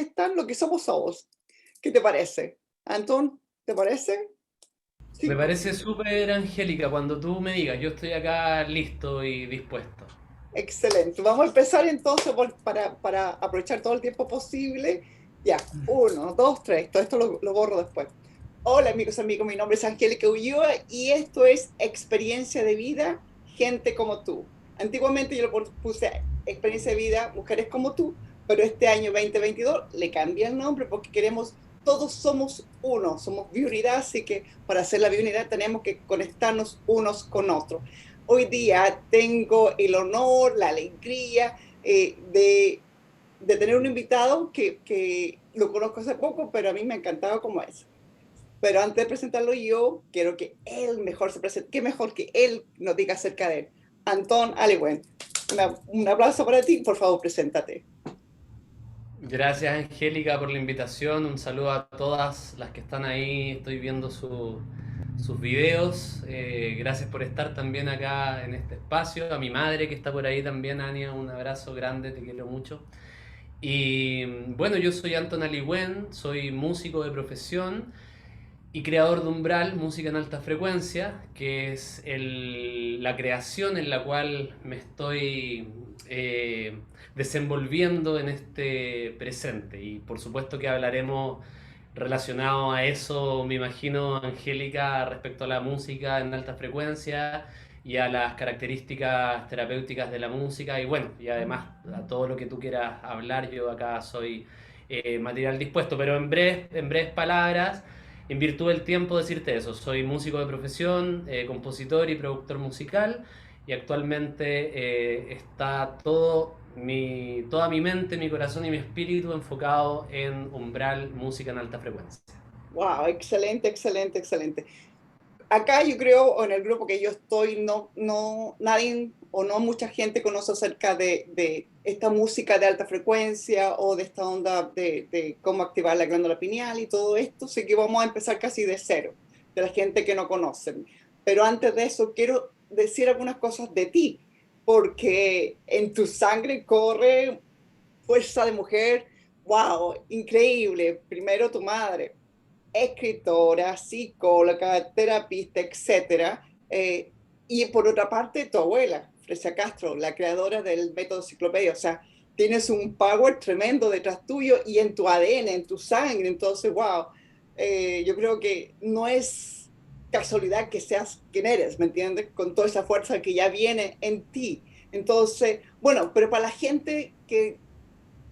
están lo que somos. ¿Qué te parece? Antón, ¿te parece? Me Sí, parece súper, Angélica, cuando tú me digas, yo estoy acá listo y dispuesto. excelente. Vamos a empezar entonces para aprovechar todo el tiempo posible. Ya, uno, dos, tres. Todo esto lo borro después. Hola amigos, mi nombre es Angélica Ulloa y esto es Experiencia de Vida, Gente como tú. Antiguamente yo lo puse Experiencia de Vida, Mujeres como tú, pero este año 2022 le cambié el nombre porque queremos, todos somos uno, somos biunidad, así que para hacer la biunidad tenemos que conectarnos unos con otros. Hoy día tengo el honor, la alegría de tener un invitado que lo conozco hace poco, pero a mí me ha encantado como es. Pero antes de presentarlo yo, quiero que él mejor se presente. ¿Qué mejor que él nos diga acerca de él? Antón Aliwen. Un aplauso para ti, por favor, preséntate. Gracias, Angélica, por la invitación. Un saludo a todas las que están ahí. Estoy viendo sus videos. Gracias por estar también acá en este espacio. A mi madre que está por ahí también, Ania, un abrazo grande, te quiero mucho. Y bueno, yo soy Anton Aliwen, soy músico de profesión y creador de Umbral, música en alta frecuencia, que es la creación en la cual me estoy desenvolviendo en este presente. Y por supuesto que hablaremos relacionado a eso, me imagino, Angélica, respecto a la música en alta frecuencia y a las características terapéuticas de la música y bueno, y además a todo lo que tú quieras hablar, yo acá soy material dispuesto, pero en breves palabras, en virtud del tiempo decirte eso, soy músico de profesión, compositor y productor musical y actualmente está toda mi mente, mi corazón y mi espíritu enfocado en Umbral, música en alta frecuencia. Wow, excelente, excelente, excelente. Acá yo creo, o en el grupo que yo estoy, nadie o no mucha gente conoce acerca de esta música de alta frecuencia o de esta onda de cómo activar la glándula pineal y todo esto. Así que vamos a empezar casi de cero, de la gente que no conocen. Pero antes de eso, quiero decir algunas cosas de ti, porque en tu sangre corre fuerza de mujer. Wow, increíble. Primero tu madre, escritora, psicóloga, terapista, etcétera. Y por otra parte, tu abuela, Frecia Castro, la creadora del método enciclopedia. O sea, tienes un power tremendo detrás tuyo y en tu ADN, en tu sangre. Entonces, wow, yo creo que no es casualidad que seas quien eres, ¿me entiendes? Con toda esa fuerza que ya viene en ti. Entonces, bueno, pero para la gente que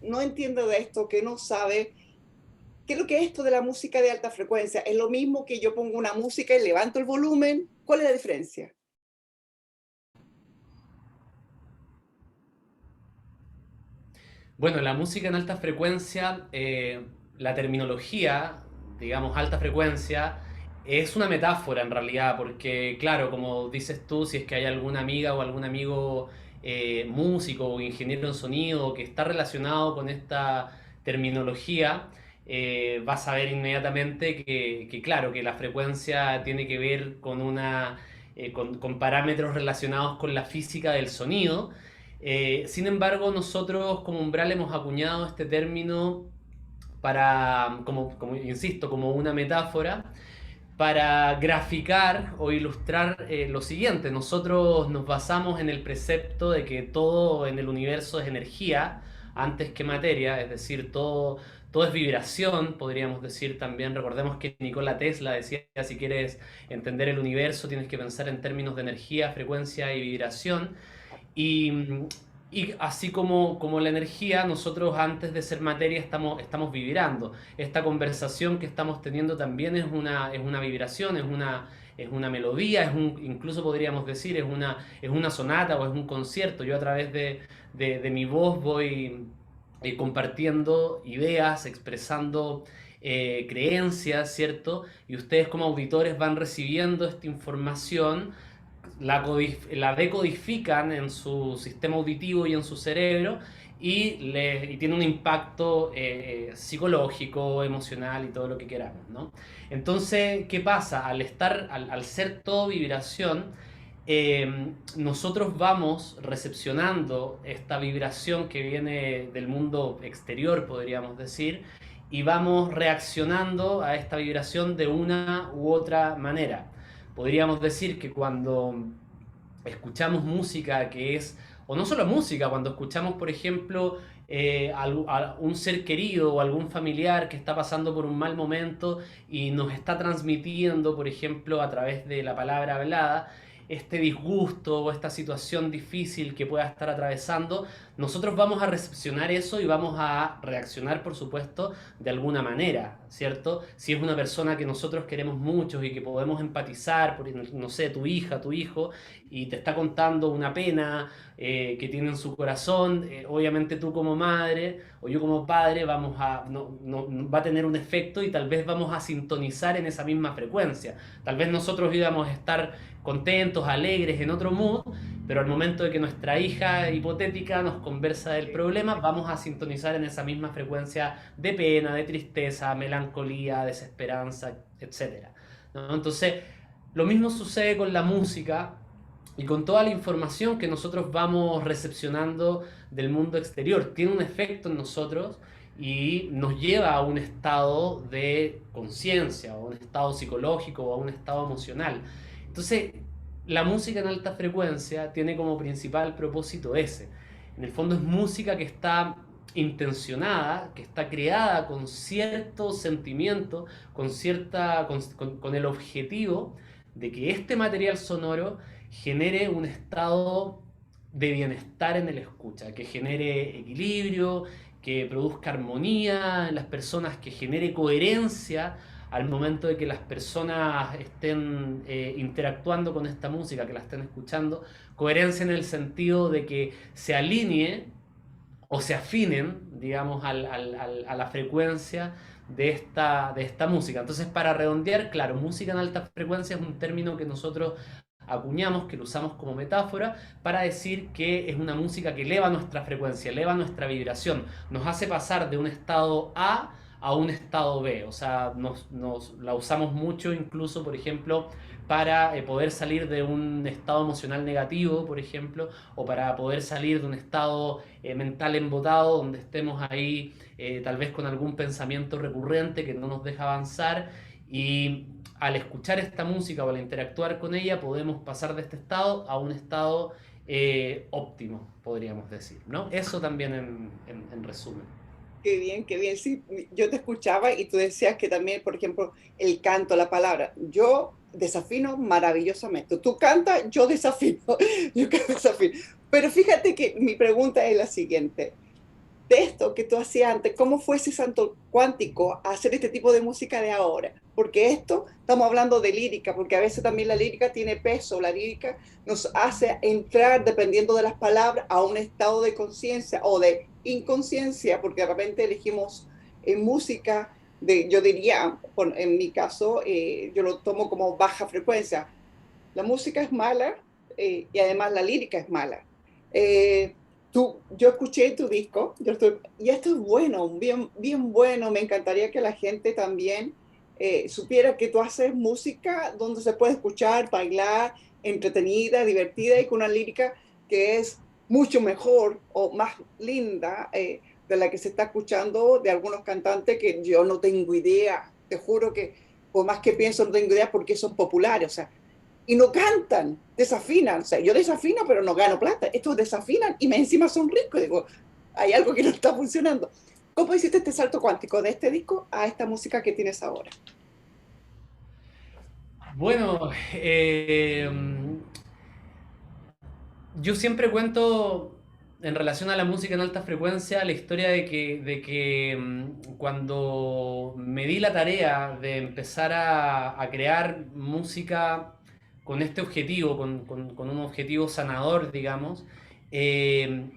no entiende de esto, que no sabe, ¿qué es lo que es esto de la música de alta frecuencia? ¿Es lo mismo que yo pongo una música y levanto el volumen? ¿Cuál es la diferencia? Bueno, la música en alta frecuencia, la terminología, digamos, alta frecuencia, es una metáfora en realidad, porque claro, como dices tú, si es que hay alguna amiga o algún amigo músico o ingeniero en sonido que está relacionado con esta terminología, va a saber inmediatamente claro, que la frecuencia tiene que ver con con parámetros relacionados con la física del sonido. Sin embargo, nosotros como Umbral hemos acuñado este término como insisto, como una metáfora para graficar o ilustrar lo siguiente. Nosotros nos basamos en el precepto de que todo en el universo es energía antes que materia, es decir, todo es vibración, podríamos decir también. Recordemos que Nikola Tesla decía, si quieres entender el universo, tienes que pensar en términos de energía, frecuencia y vibración. Y, y así como la energía, nosotros antes de ser materia estamos vibrando. Esta conversación que estamos teniendo también es una vibración, es una melodía, incluso podríamos decir, es una sonata o es un concierto. Yo a través de mi voz voy compartiendo ideas, expresando creencias, ¿cierto? Y ustedes como auditores van recibiendo esta información, la decodifican en su sistema auditivo y en su cerebro y tiene un impacto psicológico, emocional y todo lo que queramos, ¿no? Entonces, ¿qué pasa? Al ser todo vibración, nosotros vamos recepcionando esta vibración que viene del mundo exterior, podríamos decir, y vamos reaccionando a esta vibración de una u otra manera. Podríamos decir que cuando escuchamos música que es, o no solo música, cuando escuchamos, por ejemplo, a un ser querido o algún familiar que está pasando por un mal momento y nos está transmitiendo, por ejemplo, a través de la palabra hablada, este disgusto o esta situación difícil que pueda estar atravesando, nosotros vamos a recepcionar eso y vamos a reaccionar, por supuesto, de alguna manera, ¿cierto? Si es una persona que nosotros queremos mucho y que podemos empatizar, por, no sé, tu hija, tu hijo, y te está contando una pena que tiene en su corazón, obviamente tú como madre o yo como padre vamos a, va a tener un efecto y tal vez vamos a sintonizar en esa misma frecuencia. Tal vez nosotros íbamos a estar contentos, alegres, en otro mood, pero al momento de que nuestra hija hipotética nos conversa del problema, vamos a sintonizar en esa misma frecuencia de pena, de tristeza, melancolía, desesperanza, etcétera, ¿no? Entonces, lo mismo sucede con la música y con toda la información que nosotros vamos recepcionando del mundo exterior. Tiene un efecto en nosotros y nos lleva a un estado de conciencia, o a un estado psicológico, o a un estado emocional. Entonces, la música en alta frecuencia tiene como principal propósito ese. En el fondo es música que está intencionada, que está creada con cierto sentimiento, con el objetivo de que este material sonoro genere un estado de bienestar en el escucha, que genere equilibrio, que produzca armonía en las personas, que genere coherencia al momento de que las personas estén interactuando con esta música, que la estén escuchando, coherencia en el sentido de que se alinee o se afinen, digamos, a la frecuencia de esta música. Entonces, para redondear, claro, música en alta frecuencia es un término que nosotros acuñamos, que lo usamos como metáfora para decir que es una música que eleva nuestra frecuencia, eleva nuestra vibración, nos hace pasar de un estado A un estado B, o sea, la usamos mucho incluso, por ejemplo, para poder salir de un estado emocional negativo, por ejemplo, o para poder salir de un estado mental embotado, donde estemos ahí tal vez con algún pensamiento recurrente que no nos deja avanzar, y al escuchar esta música o al interactuar con ella podemos pasar de este estado a un estado óptimo, podríamos decir, ¿no? Eso también en resumen. Qué bien, qué bien. Sí, yo te escuchaba y tú decías que también, por ejemplo, el canto, la palabra. Yo desafino maravillosamente. Tú cantas, yo desafino. Yo desafino. Pero fíjate que mi pregunta es la siguiente. De esto que tú hacías antes, ¿cómo fue ese salto cuántico a hacer este tipo de música de ahora? Porque esto, estamos hablando de lírica, porque a veces también la lírica tiene peso, la lírica nos hace entrar, dependiendo de las palabras, a un estado de conciencia o de inconsciencia, porque de repente elegimos música de, yo diría, en mi caso, yo lo tomo como baja frecuencia. La música es mala y además la lírica es mala. Yo escuché tu disco y esto es bueno, bien, bien bueno. Me encantaría que la gente también supiera que tú haces música donde se puede escuchar, bailar, entretenida, divertida y con una lírica que es mucho mejor o más linda de la que se está escuchando de algunos cantantes que yo no tengo idea. Te juro que por más que pienso no tengo idea porque son populares. O sea, y no cantan, desafinan. O sea, yo desafino, pero no gano plata. Estos desafinan y me encima son ricos. Digo, hay algo que no está funcionando. ¿Cómo hiciste este salto cuántico de este disco a esta música que tienes ahora? Bueno, yo siempre cuento en relación a la música en alta frecuencia la historia de que cuando me di la tarea de empezar a crear música con este objetivo, con un objetivo sanador, digamos, eh,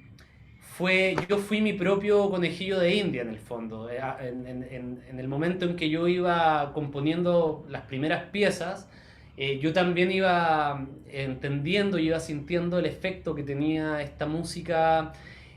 yo fui mi propio conejillo de India en el fondo. En el momento en que yo iba componiendo las primeras piezas, yo también iba entendiendo y iba sintiendo el efecto que tenía esta música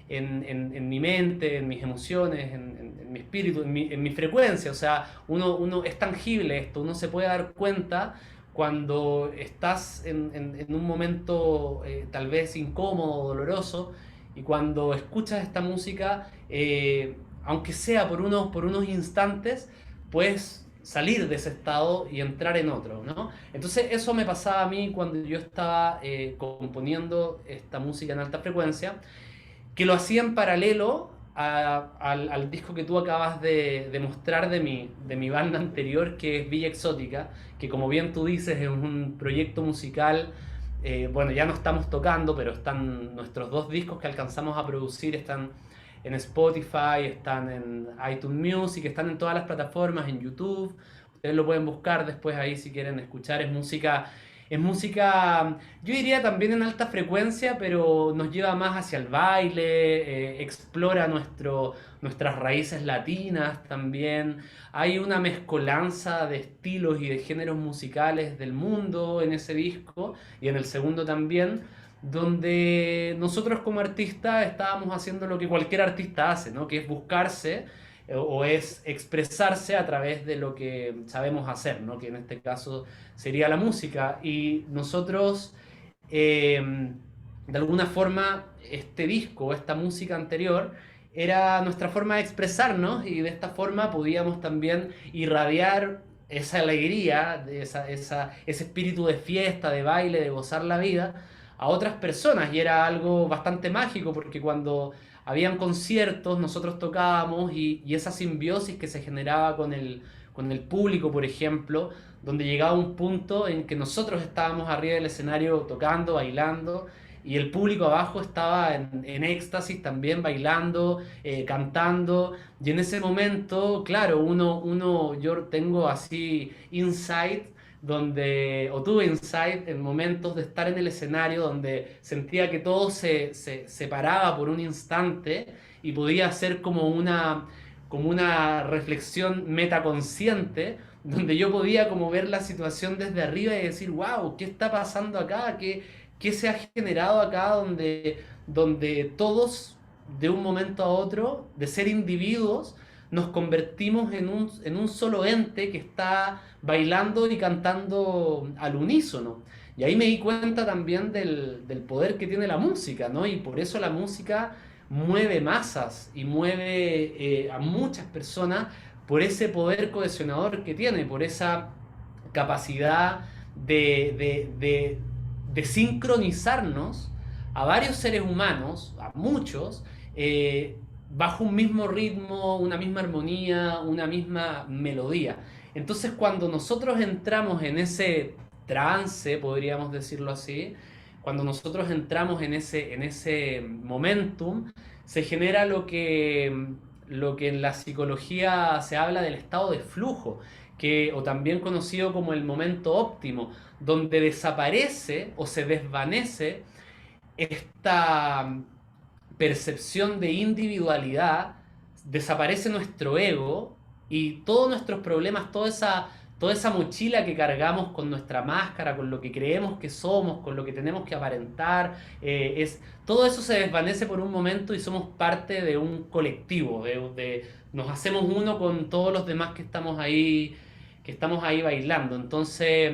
en mi mente, en mis emociones, en mi espíritu, en mi frecuencia. O sea, uno es tangible esto, uno se puede dar cuenta cuando estás en un momento tal vez incómodo, doloroso, y cuando escuchas esta música, aunque sea por unos instantes, puedes salir de ese estado y entrar en otro, ¿no? Entonces eso me pasaba a mí cuando yo estaba componiendo esta música en alta frecuencia, que lo hacía en paralelo al disco que tú acabas de mostrar de mi banda anterior, que es Villa Exótica, que como bien tú dices es un proyecto musical. Bueno, ya no estamos tocando, pero están nuestros dos discos que alcanzamos a producir, están en Spotify, están en iTunes Music, están en todas las plataformas, en YouTube. Ustedes lo pueden buscar después ahí si quieren escuchar. Es música, yo diría también en alta frecuencia, pero nos lleva más hacia el baile, explora nuestras raíces latinas también. Hay una mezcolanza de estilos y de géneros musicales del mundo en ese disco y en el segundo también, donde nosotros como artistas estábamos haciendo lo que cualquier artista hace, ¿no? Que es buscarse o es expresarse a través de lo que sabemos hacer, ¿no? Que en este caso sería la música. Y nosotros, de alguna forma, este disco, esta música anterior, era nuestra forma de expresarnos y de esta forma podíamos también irradiar esa alegría, ese espíritu de fiesta, de baile, de gozar la vida a otras personas. Y era algo bastante mágico porque cuando habían conciertos nosotros tocábamos y esa simbiosis que se generaba con el público, por ejemplo, donde llegaba un punto en que nosotros estábamos arriba del escenario tocando, bailando, y el público abajo estaba en éxtasis también bailando, cantando, y en ese momento, claro, yo tengo así insight o tuve insight en momentos de estar en el escenario donde sentía que todo se separaba por un instante y podía hacer como una reflexión metaconsciente donde yo podía como ver la situación desde arriba y decir, wow, ¿qué está pasando acá? ¿Qué se ha generado acá donde todos de un momento a otro, de ser individuos, nos convertimos en un solo ente que está bailando y cantando al unísono? Y ahí me di cuenta también del poder que tiene la música, ¿no? Y por eso la música mueve masas y mueve a muchas personas por ese poder cohesionador que tiene, por esa capacidad de sincronizarnos a varios seres humanos, a muchos, bajo un mismo ritmo, una misma armonía, una misma melodía. Entonces cuando nosotros entramos en ese trance, podríamos decirlo así, cuando nosotros entramos en ese momentum, se genera lo que en la psicología se habla del estado de flujo, o también conocido como el momento óptimo, donde desaparece o se desvanece esta percepción de individualidad, desaparece nuestro ego y todos nuestros problemas, toda esa mochila que cargamos con nuestra máscara, con lo que creemos que somos, con lo que tenemos que aparentar, todo eso se desvanece por un momento y somos parte de un colectivo, nos hacemos uno con todos los demás que estamos ahí bailando. Entonces,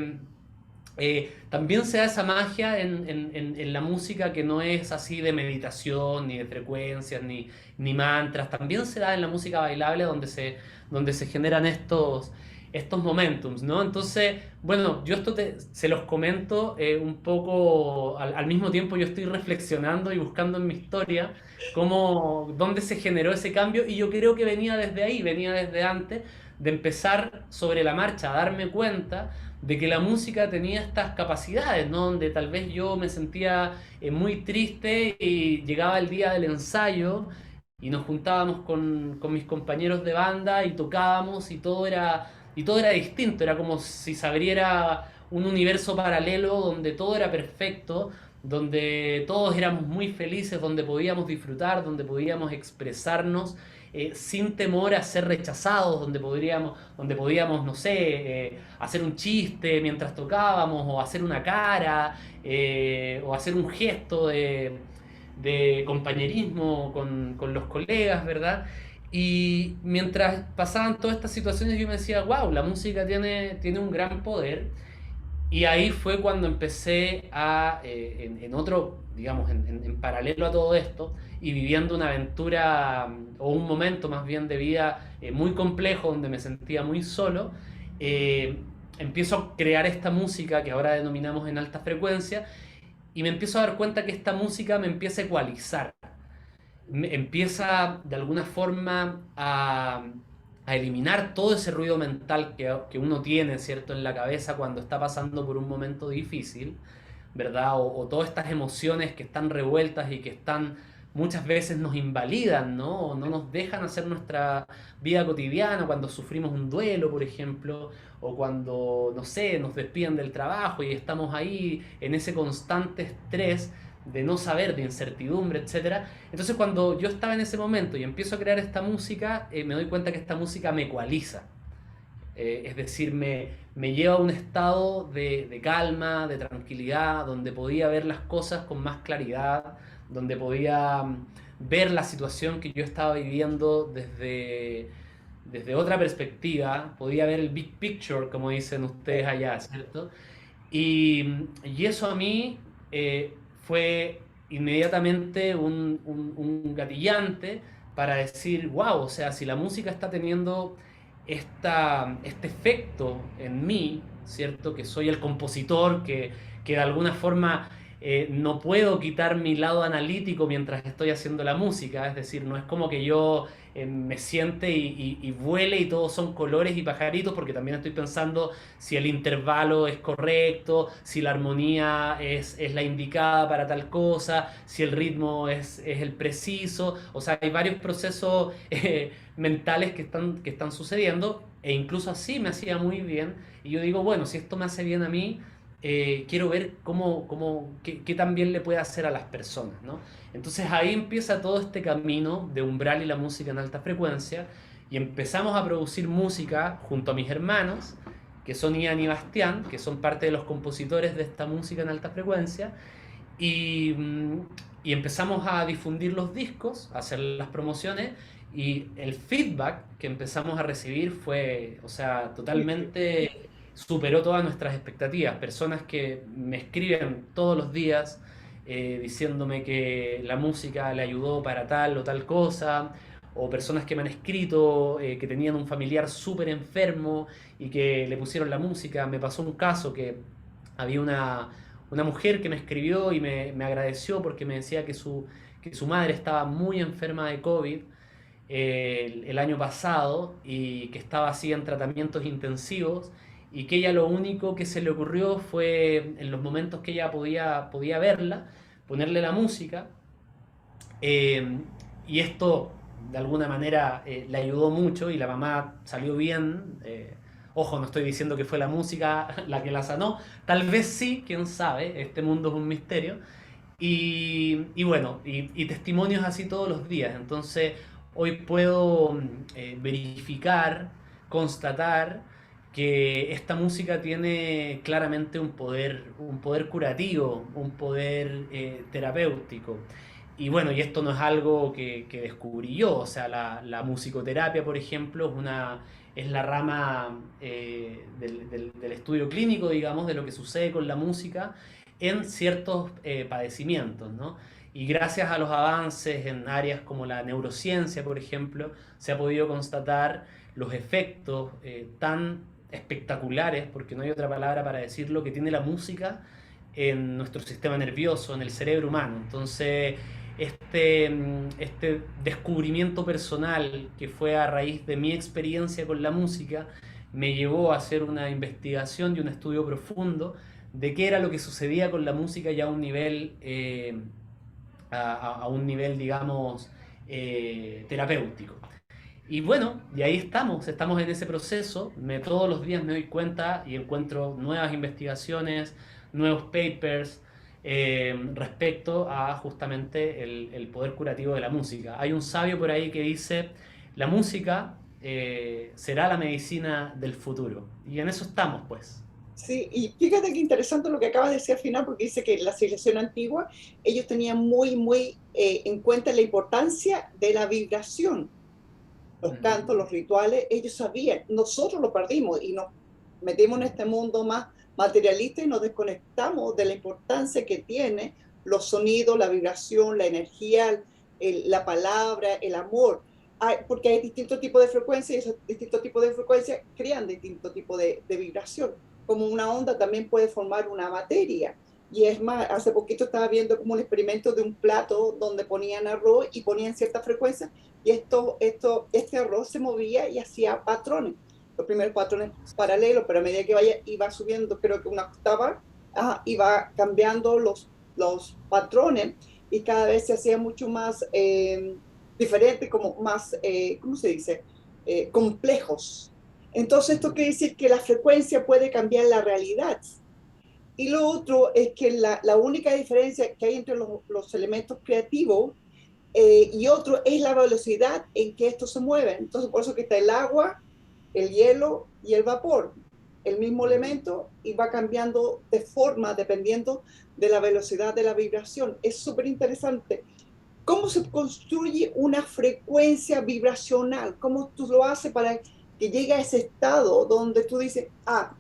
también se da esa magia en la música que no es así de meditación, ni de frecuencias, ni mantras. También se da en la música bailable donde se generan estos momentums, ¿no? Entonces, bueno, yo se los comento un poco, al mismo tiempo yo estoy reflexionando y buscando en mi historia dónde se generó ese cambio, y yo creo que venía desde ahí, venía desde antes de empezar sobre la marcha a darme cuenta de que la música tenía estas capacidades, ¿no? Donde tal vez yo me sentía muy triste y llegaba el día del ensayo y nos juntábamos con mis compañeros de banda y tocábamos y todo era distinto, era como si se abriera un universo paralelo donde todo era perfecto, donde todos éramos muy felices, donde podíamos disfrutar, donde podíamos expresarnos sin temor a ser rechazados, donde podíamos no sé, hacer un chiste mientras tocábamos, o hacer una cara, o hacer un gesto de compañerismo con los colegas, ¿verdad? Y mientras pasaban todas estas situaciones yo me decía, wow, la música tiene un gran poder Y ahí fue cuando empecé a, en otro, digamos, en paralelo a todo esto, y viviendo una aventura, o un momento más bien de vida muy complejo, donde me sentía muy solo, eh, empiezo a crear esta música que ahora denominamos en alta frecuencia, y me empiezo a dar cuenta que esta música me empieza a ecualizar, empieza de alguna forma a eliminar todo ese ruido mental que uno tiene, ¿cierto?, en la cabeza cuando está pasando por un momento difícil, ¿verdad? O todas estas emociones que están revueltas y que están muchas veces nos invalidan, ¿no? O no nos dejan hacer nuestra vida cotidiana cuando sufrimos un duelo, por ejemplo, o cuando, no sé, nos despiden del trabajo y estamos ahí en ese constante estrés de no saber, de incertidumbre, etcétera. Entonces cuando yo estaba en ese momento y empiezo a crear esta música, me doy cuenta que esta música me ecualiza. Es decir, me lleva a un estado de calma, de tranquilidad, donde podía ver las cosas con más claridad, donde podía ver la situación que yo estaba viviendo desde otra perspectiva, podía ver el big picture, como dicen ustedes allá, ¿cierto? Y eso a mí fue inmediatamente un gatillante para decir, wow, o sea, si la música está teniendo este efecto en mí, ¿cierto? Que soy el compositor, que de alguna forma no puedo quitar mi lado analítico mientras estoy haciendo la música, es decir, no es como que yo me siente y vuele y todos son colores y pajaritos, porque también estoy pensando si el intervalo es correcto, si la armonía es la indicada para tal cosa, si el ritmo es el preciso, o sea, hay varios procesos mentales que están sucediendo, e incluso así me hacía muy bien, y yo digo, bueno, si esto me hace bien a mí, quiero ver qué tan bien le puede hacer a las personas, ¿no? Entonces ahí empieza todo este camino de Umbral y la música en alta frecuencia, y empezamos a producir música junto a mis hermanos, que son Ian y Bastián, que son parte de los compositores de esta música en alta frecuencia, y, y empezamos a difundir los discos, a hacer las promociones, y el feedback que empezamos a recibir fue, o sea, totalmente superó todas nuestras expectativas. Personas que me escriben todos los días diciéndome que la música le ayudó para tal o tal cosa, o personas que me han escrito que tenían un familiar súper enfermo y que le pusieron la música. Me pasó un caso que había una mujer que me escribió y me agradeció porque me decía que su madre estaba muy enferma de COVID el año pasado y que estaba así en tratamientos intensivos, y que ella lo único que se le ocurrió fue en los momentos que ella podía verla, ponerle la música, eh, y esto de alguna manera le ayudó mucho y la mamá salió bien. Ojo, no estoy diciendo que fue la música la que la sanó, tal vez sí, quién sabe, este mundo es un misterio. Y bueno, y testimonios así todos los días. Entonces, hoy puedo verificar, constatar que esta música tiene claramente un poder curativo, un poder terapéutico. Y bueno, y esto no es algo que descubrí yo, o sea, la musicoterapia, por ejemplo, es la rama del estudio clínico, digamos, de lo que sucede con la música en ciertos padecimientos, ¿no? Y gracias a los avances en áreas como la neurociencia, por ejemplo, se ha podido constatar los efectos tan espectaculares, porque no hay otra palabra para decirlo, que tiene la música en nuestro sistema nervioso, en el cerebro humano. Entonces, este descubrimiento personal que fue a raíz de mi experiencia con la música me llevó a hacer una investigación y un estudio profundo de qué era lo que sucedía con la música ya a un nivel, a un nivel digamos, terapéutico. Y bueno, y ahí estamos en ese proceso. Todos los días me doy cuenta y encuentro nuevas investigaciones, nuevos papers respecto a justamente el poder curativo de la música. Hay un sabio por ahí que dice, la música será la medicina del futuro. Y en eso estamos, pues. Sí, y fíjate qué interesante lo que acabas de decir al final, porque dice que la civilización antigua, ellos tenían muy en cuenta la importancia de la vibración, los cantos, los rituales, ellos sabían, nosotros lo perdimos y metemos en este mundo más materialista y nos desconectamos de la importancia que tiene los sonidos, la vibración, la energía, la palabra, el amor. Porque hay distintos tipos de frecuencias y esos distintos tipos de frecuencias crean distintos tipos de vibración. Como una onda también puede formar una materia. Y es más, hace poquito estaba viendo como un experimento de un plato donde ponían arroz y ponían cierta frecuencia y este arroz se movía y hacía patrones. Los primeros patrones paralelos, pero a medida que iba subiendo, creo que una octava, iba cambiando los patrones y cada vez se hacía mucho más diferente, como más, ¿cómo se dice? Complejos. Entonces esto quiere decir que la frecuencia puede cambiar la realidad. Y lo otro es que la única diferencia que hay entre los elementos creativos y otro es la velocidad en que estos se mueven. Entonces, por eso que está el agua, el hielo y el vapor, el mismo elemento y va cambiando de forma dependiendo de la velocidad de la vibración. Es súper interesante. ¿Cómo se construye una frecuencia vibracional? ¿Cómo tú lo haces para que llegue a ese estado donde tú dices,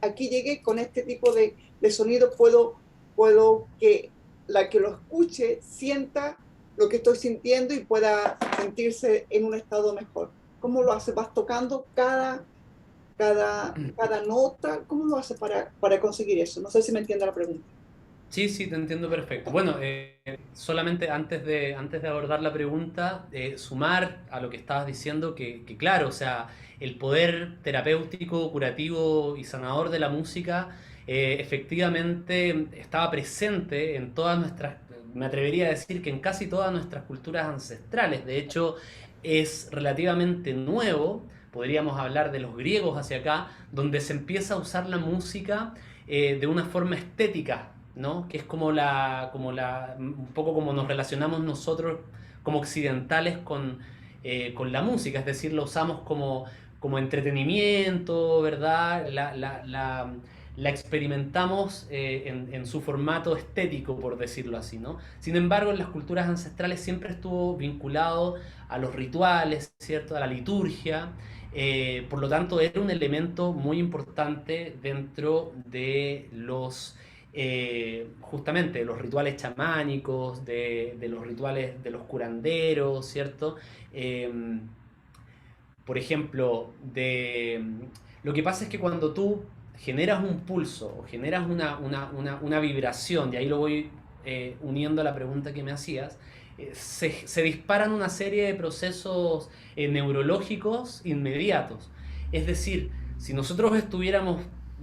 aquí llegué con este tipo de sonido, puedo que la que lo escuche sienta lo que estoy sintiendo y pueda sentirse en un estado mejor? ¿Cómo lo haces? ¿Vas tocando cada nota? ¿Cómo lo haces para conseguir eso? No sé si me entiende la pregunta. Sí, sí, te entiendo perfecto. Bueno, solamente antes de abordar la pregunta, sumar a lo que estabas diciendo, que claro, o sea, el poder terapéutico, curativo y sanador de la música efectivamente estaba presente en todas nuestras, me atrevería a decir que en casi todas nuestras culturas ancestrales. De hecho, es relativamente nuevo, podríamos hablar de los griegos hacia acá, donde se empieza a usar la música de una forma estética, ¿no? Que es un poco como nos relacionamos nosotros como occidentales con la música, es decir, lo usamos como entretenimiento, ¿verdad? La experimentamos en su formato estético, por decirlo así, ¿no? Sin embargo, en las culturas ancestrales siempre estuvo vinculado a los rituales, ¿cierto? A la liturgia. Por lo tanto, era un elemento muy importante dentro de justamente los rituales chamánicos, de los rituales de los curanderos, ¿cierto? Eh, por ejemplo, lo que pasa es que cuando tú generas un pulso o generas una vibración, y ahí lo voy uniendo a la pregunta que me hacías, se disparan una serie de procesos neurológicos inmediatos. Es decir, si nosotros estuviéramos,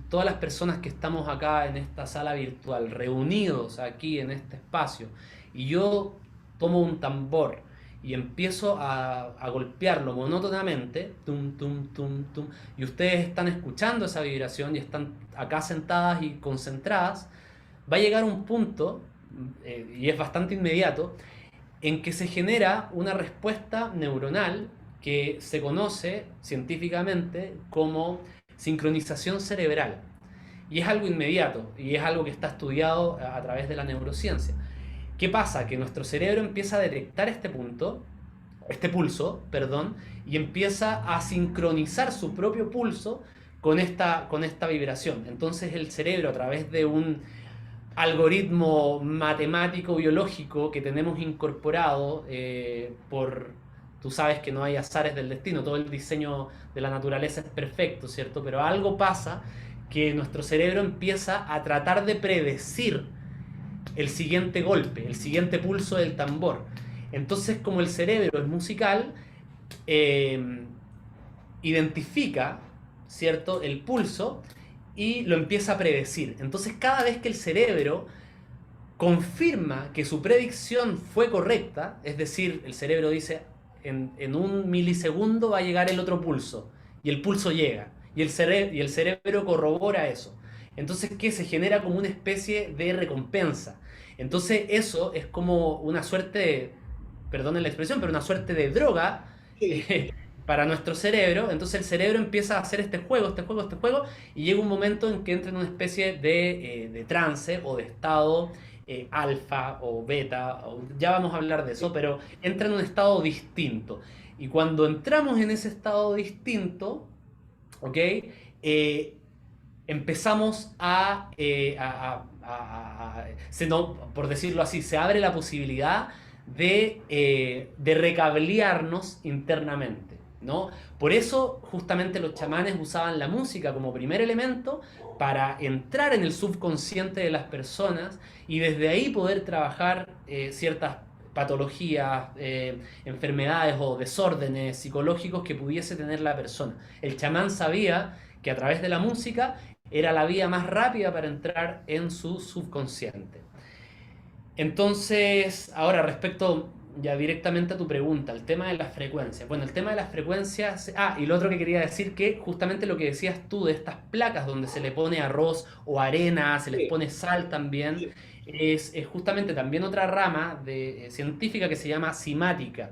todas las personas que estamos acá en esta sala virtual, reunidos aquí en este espacio, y yo tomo un tambor y empiezo a golpearlo monótonamente, tum, tum, tum, tum, y ustedes están escuchando esa vibración y están acá sentadas y concentradas, va a llegar un punto, y es bastante inmediato, en que se genera una respuesta neuronal que se conoce científicamente como sincronización cerebral. Y es algo inmediato, y es algo que está estudiado a través de la neurociencia. ¿Qué pasa? Que nuestro cerebro empieza a detectar este pulso, perdón, y empieza a sincronizar su propio pulso con esta vibración. Entonces el cerebro, a través de un algoritmo matemático biológico que tenemos incorporado tú sabes que no hay azares del destino, todo el diseño de la naturaleza es perfecto, ¿cierto? Pero algo pasa que nuestro cerebro empieza a tratar de predecir el siguiente golpe, el siguiente pulso del tambor. Entonces, como el cerebro es musical, eh, identifica, ¿cierto?, el pulso y lo empieza a predecir. Entonces, cada vez que el cerebro confirma que su predicción fue correcta, es decir, el cerebro dice, en un milisegundo va a llegar el otro pulso, y el pulso llega, y el cerebro corrobora eso. Entonces, ¿qué? Se genera como una especie de recompensa. Entonces, eso es como una suerte, perdonen la expresión, pero una suerte de droga Sí. eh, para nuestro cerebro. Entonces, el cerebro empieza a hacer este juego, este juego, este juego, y llega un momento en que entra en una especie de trance o de estado alfa o beta, ya vamos a hablar de eso, pero entra en un estado distinto. Y cuando entramos en ese estado distinto, ¿ok? empezamos por decirlo así, se abre la posibilidad de recablearnos internamente, ¿no? Por eso justamente los chamanes usaban la música como primer elemento para entrar en el subconsciente de las personas y desde ahí poder trabajar ciertas patologías, enfermedades o desórdenes psicológicos que pudiese tener la persona. El chamán sabía que a través de la música era la vía más rápida para entrar en su subconsciente. Entonces, ahora respecto ya directamente a tu pregunta, el tema de las frecuencias. Bueno, el tema de las frecuencias... Ah, y lo otro que quería decir, que justamente lo que decías tú de estas placas donde se le pone arroz o arena, se les Sí, pone sal también, sí. es justamente también otra rama científica que se llama cimática.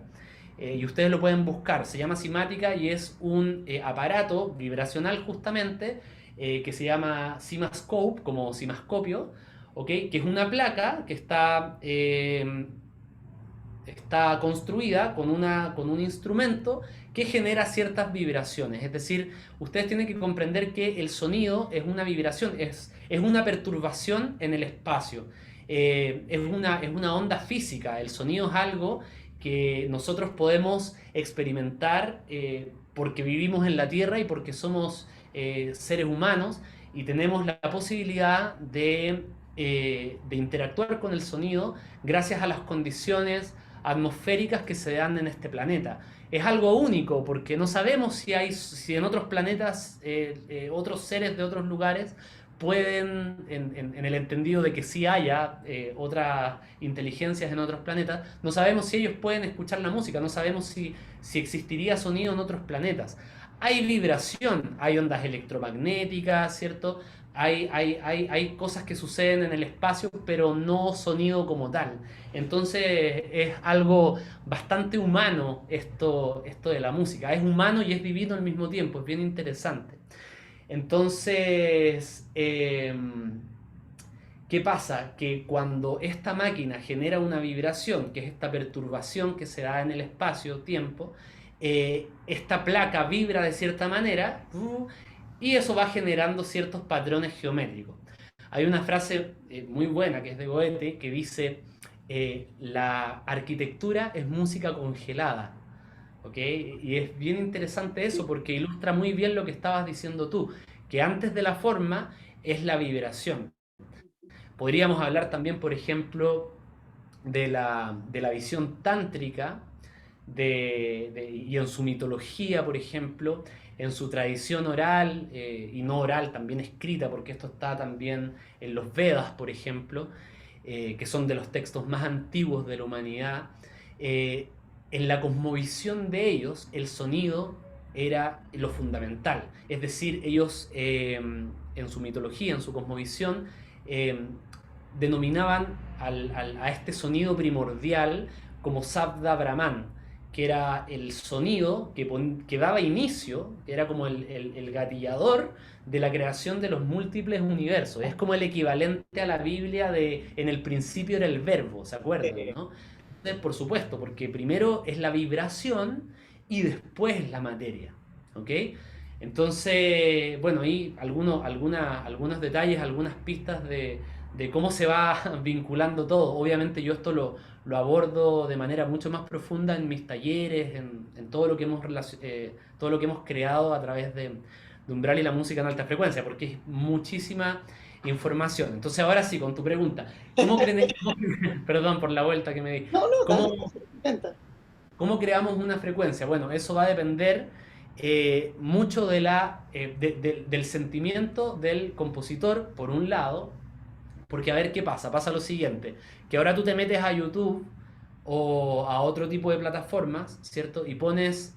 Y ustedes lo pueden buscar, se llama cimática y es un aparato vibracional justamente que se llama CimaScope, como cimascopio, ¿ok? Que es una placa que está construida con un instrumento que genera ciertas vibraciones. Es decir, ustedes tienen que comprender que el sonido es una vibración, es una perturbación en el espacio. Es una onda física. El sonido es algo que nosotros podemos experimentar porque vivimos en la Tierra y porque somos seres humanos y tenemos la posibilidad de interactuar con el sonido gracias a las condiciones atmosféricas que se dan en este planeta. Es algo único porque no sabemos si en otros planetas otros seres de otros lugares pueden, en el entendido de que sí haya otras inteligencias en otros planetas, no sabemos si ellos pueden escuchar la música, no sabemos si existiría sonido en otros planetas. Hay vibración, hay ondas electromagnéticas, ¿cierto? Hay cosas que suceden en el espacio, pero no sonido como tal. Entonces es algo bastante humano esto de la música. Es humano y es divino al mismo tiempo, es bien interesante. Entonces, ¿qué pasa? Que cuando esta máquina genera una vibración, que es esta perturbación que se da en el espacio-tiempo, esta placa vibra de cierta manera y eso va generando ciertos patrones geométricos. Hay una frase muy buena que es de Goethe que dice, la arquitectura es música congelada. ¿Ok? Y es bien interesante eso porque ilustra muy bien lo que estabas diciendo tú, que antes de la forma es la vibración. Podríamos hablar también, por ejemplo, de la visión tántrica y en su mitología, por ejemplo, en su tradición oral y no oral, también escrita, porque esto está también en los Vedas, por ejemplo, que son de los textos más antiguos de la humanidad. eh, en la cosmovisión de ellos, el sonido era lo fundamental. Es decir, ellos en su mitología, en su cosmovisión, eh, denominaban a este sonido primordial como Sabda Brahman, que era el sonido que daba inicio, era como el gatillador de la creación de los múltiples universos. Es como el equivalente a la Biblia de en el principio era el verbo, ¿se acuerdan? ¿No? Entonces, por supuesto, porque primero es la vibración y después la materia. ¿Ok? Entonces, bueno, ahí algunos detalles, algunas pistas de cómo se va vinculando todo. Obviamente yo esto lo abordo de manera mucho más profunda en mis talleres, en todo lo que todo lo que hemos creado a través de Umbral y la música en alta frecuencia, porque es muchísima información. Entonces ahora sí, con tu pregunta, perdón por la vuelta que me di, No, no, dale, ¿cómo, intenta. ¿cómo creamos una frecuencia? Bueno, eso va a depender mucho del sentimiento del compositor, por un lado, porque a ver qué pasa. Pasa lo siguiente, que ahora tú te metes a YouTube o a otro tipo de plataformas, ¿cierto? Y pones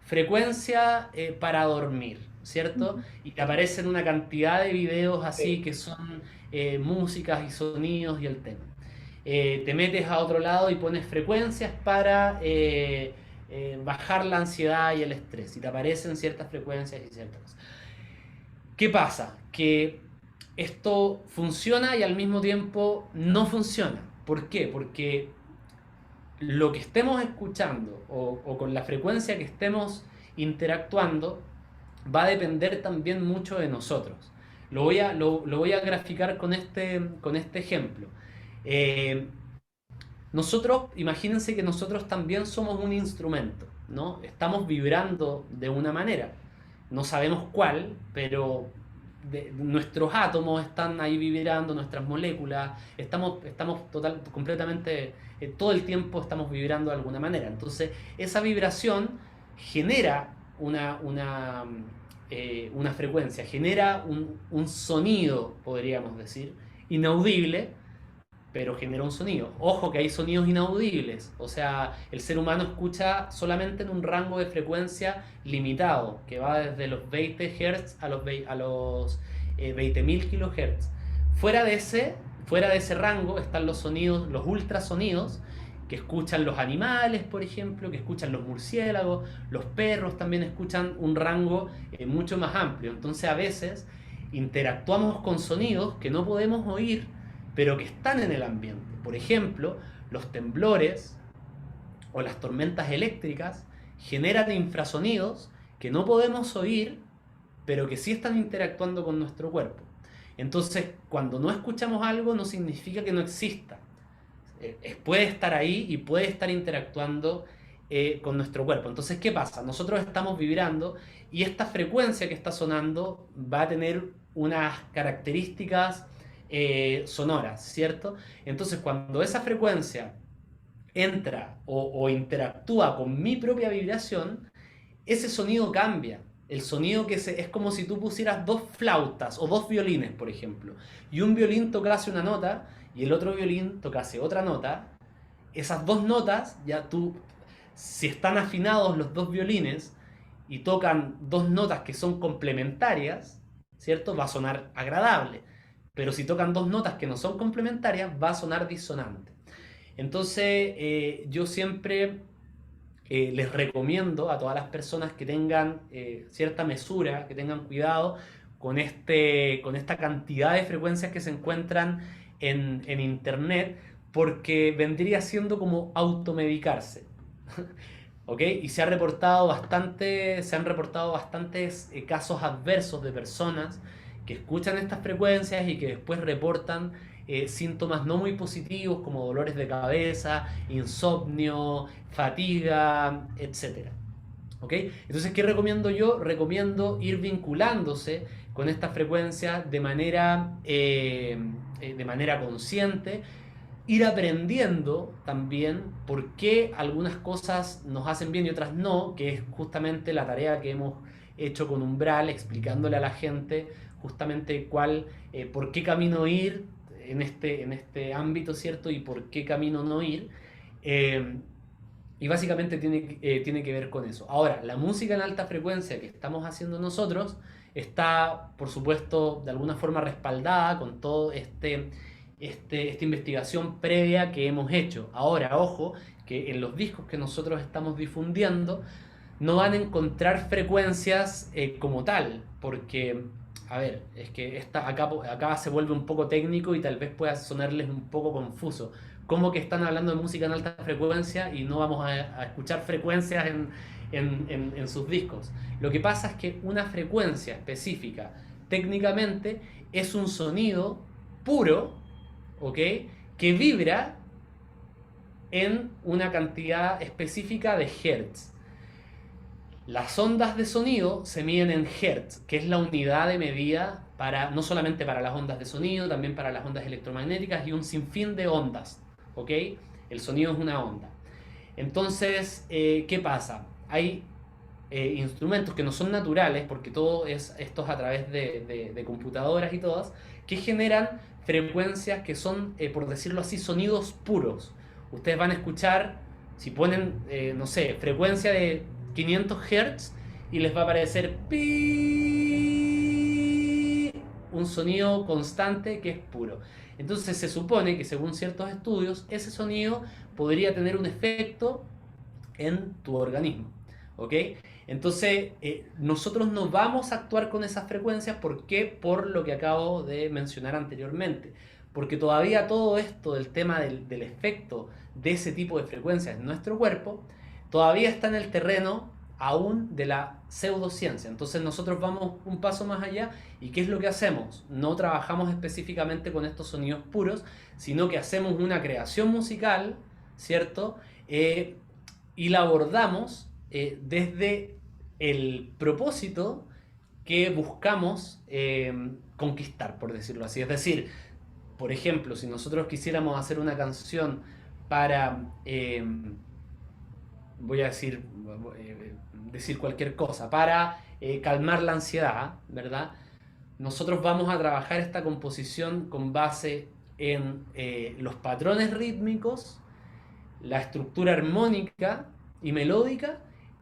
frecuencia para dormir, ¿cierto? Y te aparecen una cantidad de videos así Sí, que son músicas y sonidos y el tema. Te metes a otro lado y pones frecuencias para bajar la ansiedad y el estrés. Y te aparecen ciertas frecuencias y ciertas cosas. ¿Qué pasa? Que esto funciona y al mismo tiempo no funciona. ¿Por qué? Porque lo que estemos escuchando o con la frecuencia que estemos interactuando va a depender también mucho de nosotros. Lo voy a graficar con este ejemplo. Eh, Nosotros, imagínense que nosotros también somos un instrumento, ¿no? Estamos vibrando de una manera. No sabemos cuál, pero nuestros átomos están ahí vibrando, nuestras moléculas, estamos completamente, todo el tiempo estamos vibrando de alguna manera. Entonces, esa vibración genera una frecuencia, genera un sonido, podríamos decir, inaudible, pero genera un sonido. Ojo que hay sonidos inaudibles, o sea, el ser humano escucha solamente en un rango de frecuencia limitado, que va desde los 20 Hz a los 20.000 kHz. Fuera de, fuera de ese rango están los sonidos, los ultrasonidos, que escuchan los animales, por ejemplo, que escuchan los murciélagos, los perros también escuchan un rango mucho más amplio. Entonces a veces interactuamos con sonidos que no podemos oír pero que están en el ambiente. Por ejemplo, los temblores o las tormentas eléctricas generan infrasonidos que no podemos oír, pero que sí están interactuando con nuestro cuerpo. Entonces, cuando no escuchamos algo, no significa que no exista. Puede estar ahí y puede estar interactuando con nuestro cuerpo. Entonces, ¿qué pasa? Nosotros estamos vibrando y esta frecuencia que está sonando va a tener unas características sonoras, ¿cierto? Entonces, cuando esa frecuencia entra o interactúa con mi propia vibración, ese sonido cambia. El sonido es como si tú pusieras dos flautas o dos violines, por ejemplo, y un violín tocase una nota y el otro violín tocase otra nota. Esas dos notas, ya tú, si están afinados los dos violines y tocan dos notas que son complementarias, ¿cierto? Va a sonar agradable. Pero si tocan dos notas que no son complementarias, va a sonar disonante. Entonces, yo siempre les recomiendo a todas las personas que tengan cierta mesura, que tengan cuidado con esta cantidad de frecuencias que se encuentran en Internet, porque vendría siendo como automedicarse. ¿Ok? Y se han reportado bastantes casos adversos de personas que escuchan estas frecuencias y que después reportan síntomas no muy positivos como dolores de cabeza, insomnio, fatiga, etcétera. ¿Ok? Entonces, ¿qué recomiendo yo? Recomiendo ir vinculándose con estas frecuencias de manera consciente, ir aprendiendo también por qué algunas cosas nos hacen bien y otras no, que es justamente la tarea que hemos hecho con Umbral, explicándole a la gente justamente por qué camino ir en este ámbito, ¿cierto? Y por qué camino no ir. Eh, y básicamente tiene que ver con eso. Ahora, la música en alta frecuencia que estamos haciendo nosotros está, por supuesto, de alguna forma respaldada con todo esta investigación previa que hemos hecho. Ahora, ojo, que en los discos que nosotros estamos difundiendo no van a encontrar frecuencias como tal, porque, a ver, es que acá se vuelve un poco técnico y tal vez pueda sonarles un poco confuso. ¿Cómo que están hablando de música en alta frecuencia y no vamos a escuchar frecuencias en sus discos? Lo que pasa es que una frecuencia específica, técnicamente, es un sonido puro, ¿ok? Que vibra en una cantidad específica de hertz. Las ondas de sonido se miden en hertz, que es la unidad de medida no solamente para las ondas de sonido, también para las ondas electromagnéticas y un sinfín de ondas, ¿ok? El sonido es una onda. Entonces, ¿qué pasa? Hay instrumentos que no son naturales, porque esto es a través de computadoras y todas, que generan frecuencias que son, por decirlo así, sonidos puros. Ustedes van a escuchar, si ponen, no sé, frecuencia de 500 Hz y les va a aparecer pi, un sonido constante que es puro. Entonces se supone que según ciertos estudios, ese sonido podría tener un efecto en tu organismo. ¿Ok? Entonces, nosotros no vamos a actuar con esas frecuencias. ¿Por qué? Por lo que acabo de mencionar anteriormente. Porque todavía todo esto del tema del efecto de ese tipo de frecuencias en nuestro cuerpo, todavía está en el terreno aún de la pseudociencia. Entonces nosotros vamos un paso más allá y ¿qué es lo que hacemos? No trabajamos específicamente con estos sonidos puros, sino que hacemos una creación musical, ¿cierto? Y la abordamos desde el propósito que buscamos conquistar, por decirlo así. Es decir, por ejemplo, si nosotros quisiéramos hacer una canción para, voy a decir cualquier cosa, para calmar la ansiedad, ¿verdad? Nosotros vamos a trabajar esta composición con base en los patrones rítmicos, la estructura armónica y melódica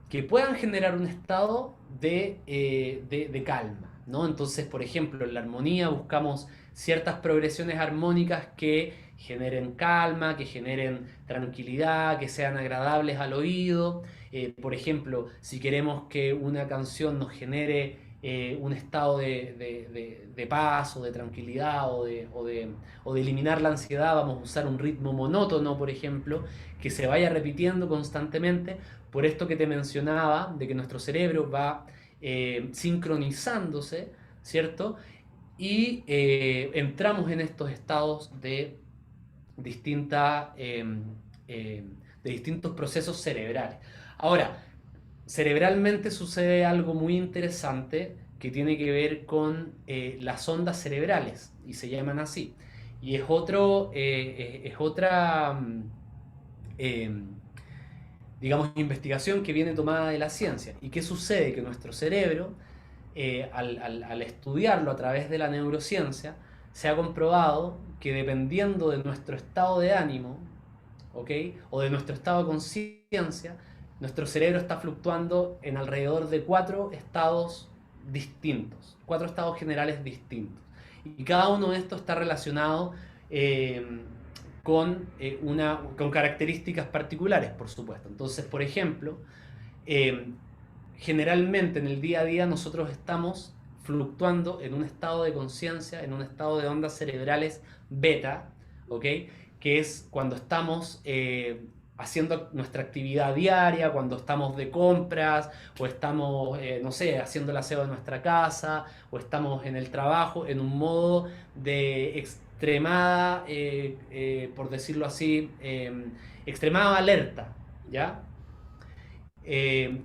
que puedan generar un estado de calma, ¿no? Entonces, por ejemplo, en la armonía buscamos ciertas progresiones armónicas que generen calma, que generen tranquilidad, que sean agradables al oído. Por ejemplo, si queremos que una canción nos genere un estado de paz o de tranquilidad o de eliminar la ansiedad, vamos a usar un ritmo monótono, por ejemplo, que se vaya repitiendo constantemente, por esto que te mencionaba, de que nuestro cerebro va sincronizándose, ¿cierto? Y entramos en estos estados distinta, de distintos procesos cerebrales. Ahora, cerebralmente sucede algo muy interesante que tiene que ver con las ondas cerebrales, y se llaman así. Y es otra, eh, digamos, investigación que viene tomada de la ciencia. ¿Y qué sucede? Que nuestro cerebro, al estudiarlo a través de la neurociencia, se ha comprobado que dependiendo de nuestro estado de ánimo, ¿ok? O de nuestro estado de conciencia, nuestro cerebro está fluctuando en alrededor de 4 estados distintos, 4 estados generales distintos. Y cada uno de estos está relacionado con características particulares, por supuesto. Entonces, por ejemplo, eh, generalmente en el día a día nosotros estamos fluctuando en un estado de conciencia, en un estado de ondas cerebrales beta, ¿ok? Que es cuando estamos haciendo nuestra actividad diaria, cuando estamos de compras, o estamos, no sé, haciendo el aseo de nuestra casa, o estamos en el trabajo, en un modo de extremada, por decirlo así, extremada alerta, ¿ya?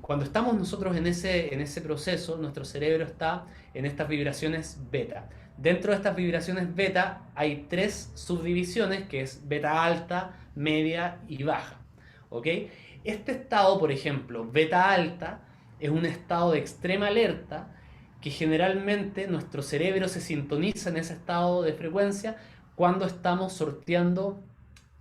Cuando estamos nosotros en ese proceso, nuestro cerebro está en estas vibraciones beta. Dentro de estas vibraciones beta hay 3 subdivisiones, que es beta alta, media y baja. ¿Ok? Este estado, por ejemplo, beta alta, es un estado de extrema alerta que generalmente nuestro cerebro se sintoniza en ese estado de frecuencia cuando estamos sorteando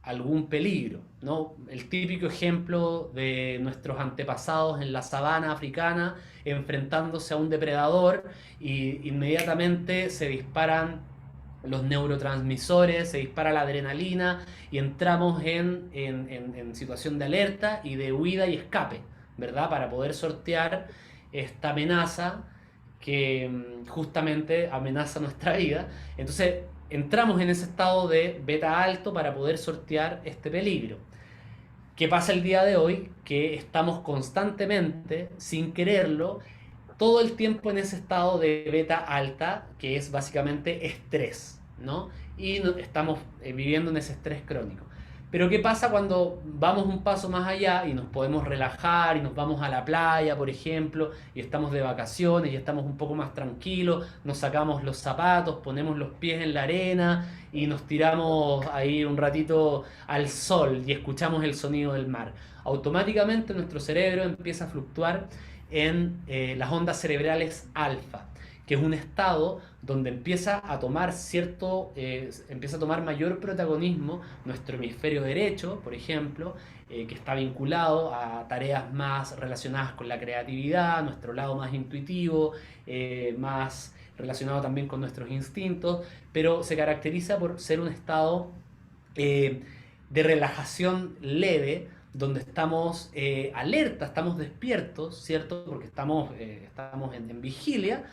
algún peligro, ¿no? El típico ejemplo de nuestros antepasados en la sabana africana enfrentándose a un depredador y inmediatamente se disparan los neurotransmisores, se dispara la adrenalina y entramos en situación de alerta y de huida y escape, ¿verdad? Para poder sortear esta amenaza que justamente amenaza nuestra vida. Entonces, entramos en ese estado de beta alto para poder sortear este peligro. ¿Qué pasa el día de hoy? Que estamos constantemente, sin quererlo, todo el tiempo en ese estado de beta alta, que es básicamente estrés, ¿no? Y estamos viviendo en ese estrés crónico. Pero ¿qué pasa cuando vamos un paso más allá y nos podemos relajar y nos vamos a la playa, por ejemplo, y estamos de vacaciones y estamos un poco más tranquilos, nos sacamos los zapatos, ponemos los pies en la arena y nos tiramos ahí un ratito al sol y escuchamos el sonido del mar? Automáticamente nuestro cerebro empieza a fluctuar en las ondas cerebrales alfa, que es un estado donde empieza a tomar mayor protagonismo nuestro hemisferio derecho, por ejemplo, que está vinculado a tareas más relacionadas con la creatividad, nuestro lado más intuitivo, más relacionado también con nuestros instintos, pero se caracteriza por ser un estado de relajación leve, donde estamos alerta, estamos despiertos, ¿cierto? Porque estamos en vigilia,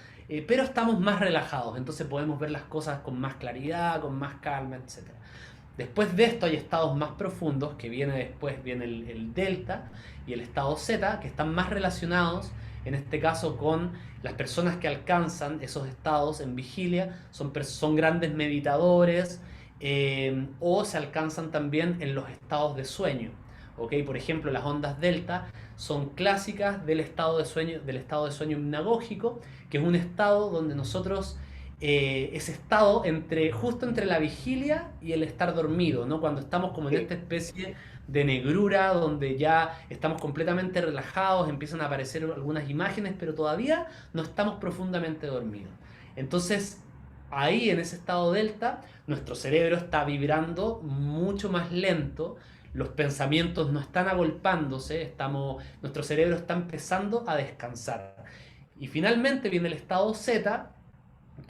pero estamos más relajados, entonces podemos ver las cosas con más claridad, con más calma, etc. Después de esto hay estados más profundos, que viene después, viene el delta y el estado zeta, que están más relacionados, en este caso, con las personas que alcanzan esos estados en vigilia, son grandes meditadores, o se alcanzan también en los estados de sueño. ¿Ok? Por ejemplo, las ondas delta son clásicas del estado de sueño hipnagógico, que es un estado donde nosotros ese estado justo entre la vigilia y el estar dormido, ¿no? Cuando estamos como en Sí. esta especie de negrura, donde ya estamos completamente relajados, empiezan a aparecer algunas imágenes, pero todavía no estamos profundamente dormidos. Entonces, ahí en ese estado delta, nuestro cerebro está vibrando mucho más lento, los pensamientos no están agolpándose, nuestro cerebro está empezando a descansar. Y finalmente viene el estado Z,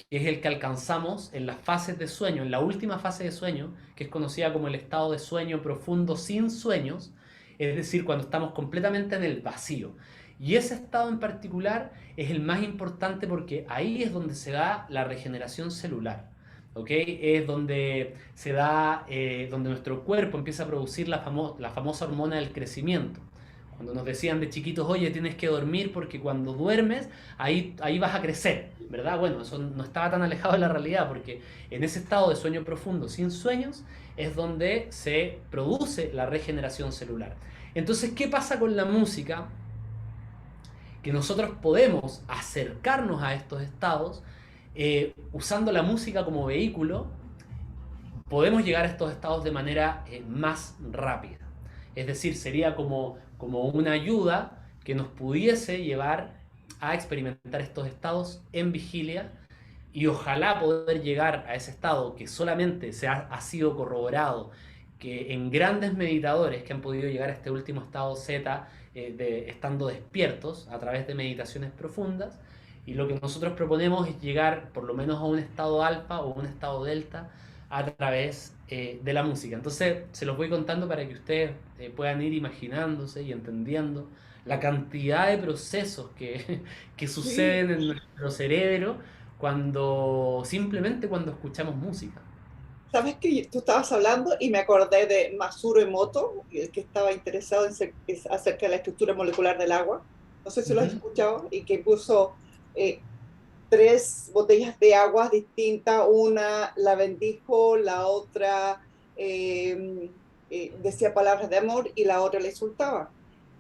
que es el que alcanzamos en las fases de sueño, en la última fase de sueño, que es conocida como el estado de sueño profundo sin sueños, es decir, cuando estamos completamente en el vacío. Y ese estado en particular es el más importante porque ahí es donde se da la regeneración celular. ¿Ok? Es donde se da, donde nuestro cuerpo empieza a producir la famosa hormona del crecimiento. Cuando nos decían de chiquitos, oye, tienes que dormir porque cuando duermes, ahí vas a crecer, ¿verdad? Bueno, eso no estaba tan alejado de la realidad porque en ese estado de sueño profundo, sin sueños, es donde se produce la regeneración celular. Entonces, ¿qué pasa con la música? Que nosotros podemos acercarnos a estos estados usando la música como vehículo, podemos llegar a estos estados de manera más rápida. Es decir, sería como una ayuda que nos pudiese llevar a experimentar estos estados en vigilia y ojalá poder llegar a ese estado que solamente ha sido corroborado que en grandes meditadores que han podido llegar a este último estado Z estando despiertos a través de meditaciones profundas, y lo que nosotros proponemos es llegar por lo menos a un estado alfa o un estado delta a través de la música. Entonces se los voy contando para que ustedes puedan ir imaginándose y entendiendo la cantidad de procesos que Sí. suceden en nuestro cerebro simplemente cuando escuchamos música. ¿Sabes que tú estabas hablando y me acordé de Masuro Emoto, el que estaba interesado acerca de la estructura molecular del agua? No sé si lo has Ujú. escuchado, y que puso eh, tres botellas de agua distintas, una la bendijo, la otra decía palabras de amor y la otra le insultaba.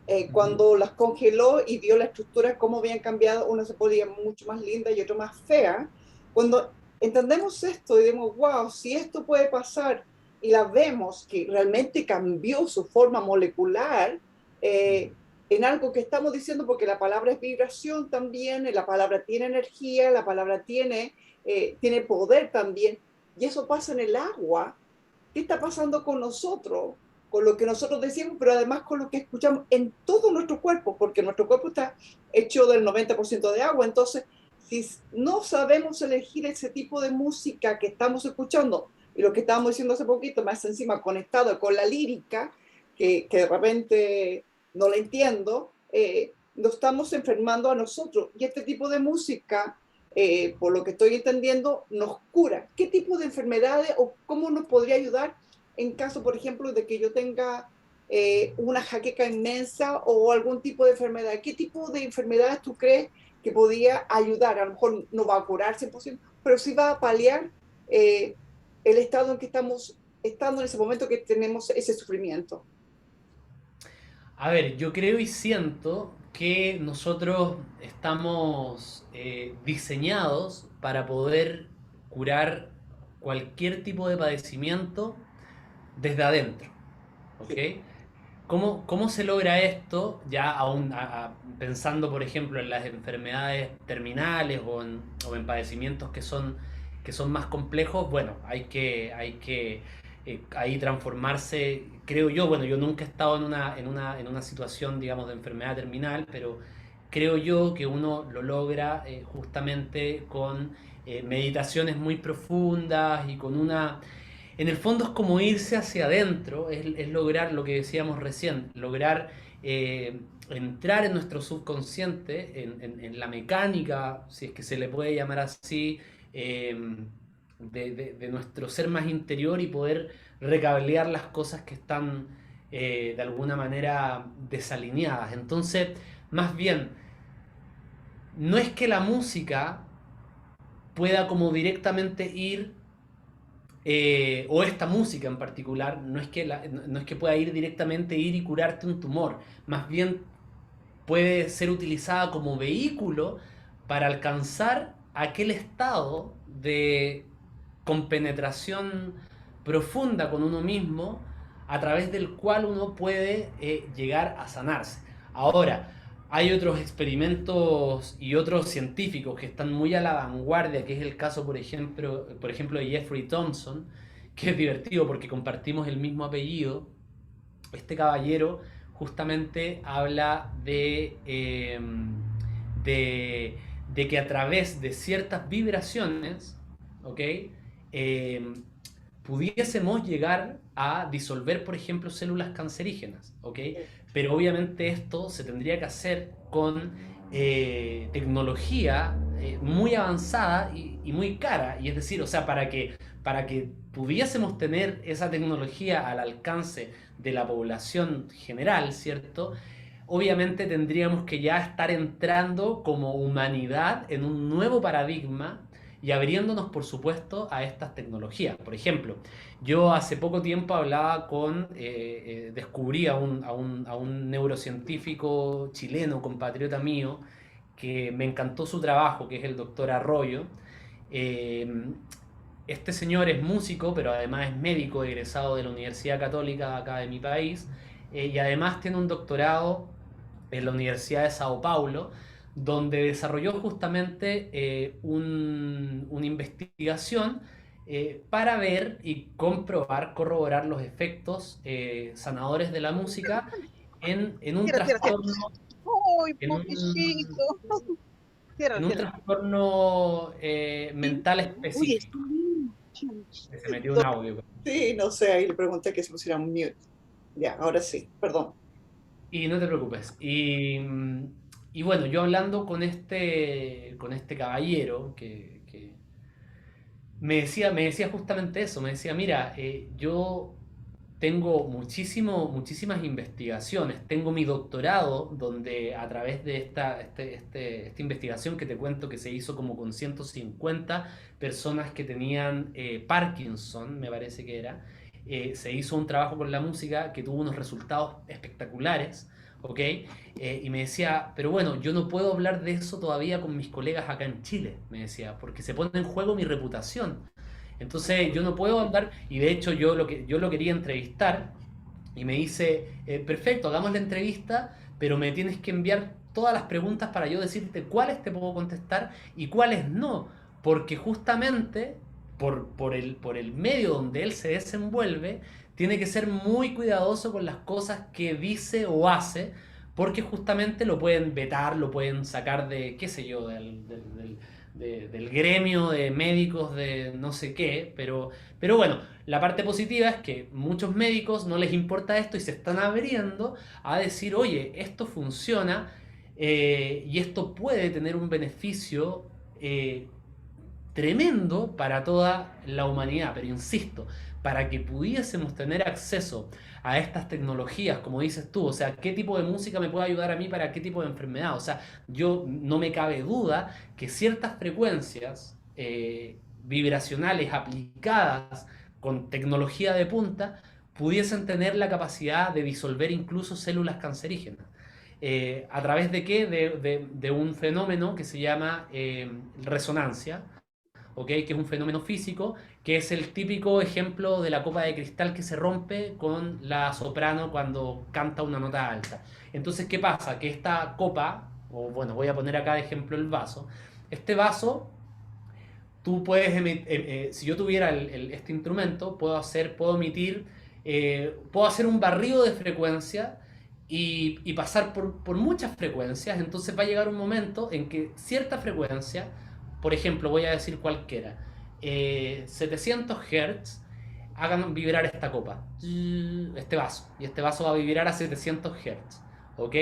Ujú. Cuando las congeló y vio la estructura, cómo habían cambiado, una se podía mucho más linda y otra más fea. Cuando entendemos esto y decimos, wow, si esto puede pasar y la vemos que realmente cambió su forma molecular en algo que estamos diciendo, porque la palabra es vibración también, la palabra tiene energía, la palabra tiene poder también, y eso pasa en el agua. ¿Qué está pasando con nosotros? Con lo que nosotros decimos, pero además con lo que escuchamos en todo nuestro cuerpo, porque nuestro cuerpo está hecho del 90% de agua. Entonces, si no sabemos elegir ese tipo de música que estamos escuchando, y lo que estábamos diciendo hace poquito, más encima conectado con la lírica, que de repente no la entiendo, nos estamos enfermando a nosotros. Y este tipo de música, por lo que estoy entendiendo, nos cura. ¿Qué tipo de enfermedades o cómo nos podría ayudar en caso, por ejemplo, de que yo tenga una jaqueca inmensa o algún tipo de enfermedad? ¿Qué tipo de enfermedades tú crees que podría ayudar? A lo mejor no va a curar 100%, pero sí va a paliar eh, el estado en que estamos estando en ese momento que tenemos ese sufrimiento. A ver, yo creo y siento que nosotros estamos diseñados para poder curar cualquier tipo de padecimiento desde adentro. ¿Ok? Sí. ¿Cómo se logra esto? Ya aún pensando, por ejemplo, en las enfermedades terminales o en padecimientos que son más complejos, bueno, hay que ahí transformarse, creo yo, bueno, yo nunca he estado en una situación, digamos, de enfermedad terminal, pero creo yo que uno lo logra justamente con meditaciones muy profundas y con una en el fondo es como irse hacia adentro, es lograr lo que decíamos recién, lograr entrar en nuestro subconsciente, en la mecánica, si es que se le puede llamar así, de nuestro ser más interior y poder recablear las cosas que están de alguna manera desalineadas. Entonces, más bien, no es que la música pueda como directamente ir, o esta música en particular, no es que pueda ir directamente ir y curarte un tumor, más bien puede ser utilizada como vehículo para alcanzar aquel estado de compenetración profunda con uno mismo a través del cual uno puede llegar a sanarse. Ahora, hay otros experimentos y otros científicos que están muy a la vanguardia, que es el caso, por ejemplo de Jeffrey Thompson, que es divertido porque compartimos el mismo apellido. Este caballero justamente habla de que a través de ciertas vibraciones, ¿ok? Eh, pudiésemos llegar a disolver, por ejemplo, células cancerígenas, ¿ok? Pero obviamente esto se tendría que hacer con tecnología muy avanzada y muy cara. Y es decir, o sea, para que pudiésemos tener esa tecnología al alcance de la población general, ¿cierto? Obviamente tendríamos que ya estar entrando como humanidad en un nuevo paradigma y abriéndonos, por supuesto, a estas tecnologías. Por ejemplo, yo hace poco tiempo hablaba descubrí a un neurocientífico chileno, compatriota mío, que me encantó su trabajo, que es el doctor Arroyo. Eh, este señor es músico, pero además es médico egresado de la Universidad Católica acá de mi país, y además tiene un doctorado en la Universidad de Sao Paulo, donde desarrolló justamente una investigación para ver y comprobar, corroborar los efectos sanadores de la música en un Cierra, cierra, cierra. trastorno, ¡Uy, en pobrecito! un, Cierra, en un cierra. trastorno mental Oye, específico. Se metió un do- audio. Sí, no sé, ahí le pregunté que se pusiera un mute. Ya, ahora sí, perdón. Y no te preocupes. Y bueno, yo hablando con este caballero que me decía justamente eso, me decía, mira, yo tengo muchísimas investigaciones, tengo mi doctorado donde a través de esta investigación que te cuento que se hizo como con 150 personas que tenían Parkinson, me parece que era, se hizo un trabajo con la música que tuvo unos resultados espectaculares, ¿ok? Y me decía, pero bueno, yo no puedo hablar de eso todavía con mis colegas acá en Chile, me decía, porque se pone en juego mi reputación. Entonces yo no puedo andar, y de hecho yo lo quería entrevistar, y me dice, perfecto, hagamos la entrevista, pero me tienes que enviar todas las preguntas para yo decirte cuáles te puedo contestar y cuáles no, porque justamente por el medio donde él se desenvuelve, tiene que ser muy cuidadoso con las cosas que dice o hace, porque justamente lo pueden vetar, lo pueden sacar de, qué sé yo, del gremio de médicos de no sé qué, pero bueno, la parte positiva es que muchos médicos no les importa esto y se están abriendo a decir, oye, esto funciona y esto puede tener un beneficio tremendo para toda la humanidad, pero insisto, para que pudiésemos tener acceso a estas tecnologías, como dices tú, o sea, qué tipo de música me puede ayudar a mí para qué tipo de enfermedad, o sea, yo no me cabe duda que ciertas frecuencias vibracionales aplicadas con tecnología de punta pudiesen tener la capacidad de disolver incluso células cancerígenas. ¿A través de qué? De un fenómeno que se llama resonancia, ¿ok? Que es un fenómeno físico, que es el típico ejemplo de la copa de cristal que se rompe con la soprano cuando canta una nota alta. Entonces, ¿qué pasa? Que esta copa, o bueno, voy a poner acá de ejemplo el vaso, este vaso, tú puedes si yo tuviera este instrumento, puedo emitir, puedo hacer un barrido de frecuencia y pasar por muchas frecuencias, entonces va a llegar un momento en que cierta frecuencia, por ejemplo, voy a decir cualquiera, 700 Hz, hagan vibrar esta copa, este vaso, y este vaso va a vibrar a 700 Hz, ¿ok?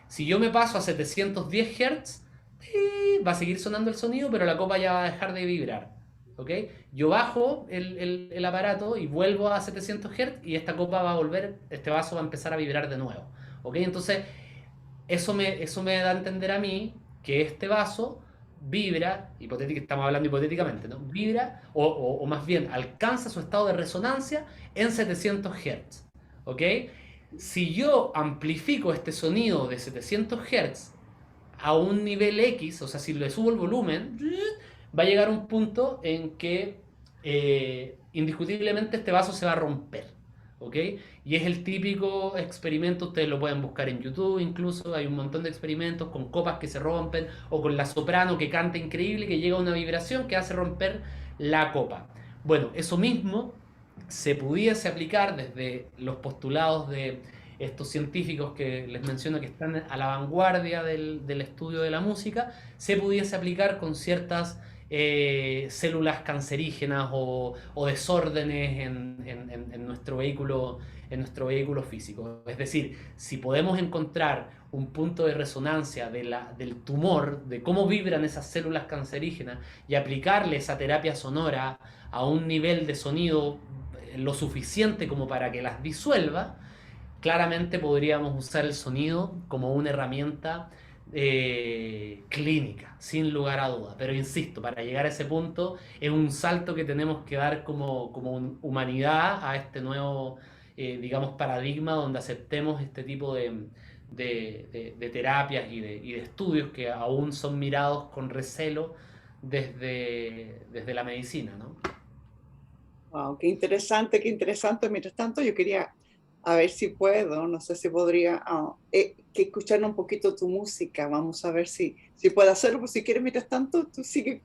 Si yo me paso a 710 Hz, va a seguir sonando el sonido, pero la copa ya va a dejar de vibrar. ¿ok? Yo bajo el aparato y vuelvo a 700 Hz y esta copa va a volver, este vaso va a empezar a vibrar de nuevo, ¿ok? Entonces, eso me da a entender a mí que este vaso vibra, estamos hablando hipotéticamente, ¿no? Vibra, o más bien alcanza su estado de resonancia en 700 Hz, ¿ok? Si yo amplifico este sonido de 700 Hz a un nivel X, o sea, si le subo el volumen, va a llegar un punto en que indiscutiblemente este vaso se va a romper, ¿ok? Y es el típico experimento, ustedes lo pueden buscar en YouTube, incluso hay un montón de experimentos con copas que se rompen o con la soprano que canta increíble, que llega a una vibración que hace romper la copa. Bueno, eso mismo se pudiese aplicar desde los postulados de estos científicos que les menciono que están a la vanguardia del estudio de la música, se pudiese aplicar con ciertas células cancerígenas o desórdenes en nuestro vehículo físico. Es decir, si podemos encontrar un punto de resonancia del tumor, de cómo vibran esas células cancerígenas y aplicarle esa terapia sonora a un nivel de sonido lo suficiente como para que las disuelva, claramente podríamos usar el sonido como una herramienta clínica, sin lugar a duda. Pero insisto, para llegar a ese punto es un salto que tenemos que dar como humanidad a este nuevo, digamos, paradigma donde aceptemos este tipo de terapias y de estudios que aún son mirados con recelo desde la medicina, ¿no? Wow, qué interesante, qué interesante. Mientras tanto, yo quería a ver si puedo, no sé si podría que escuchar un poquito tu música. Vamos a ver si puedo hacerlo. Pues si quieres, mientras tanto, tú sigue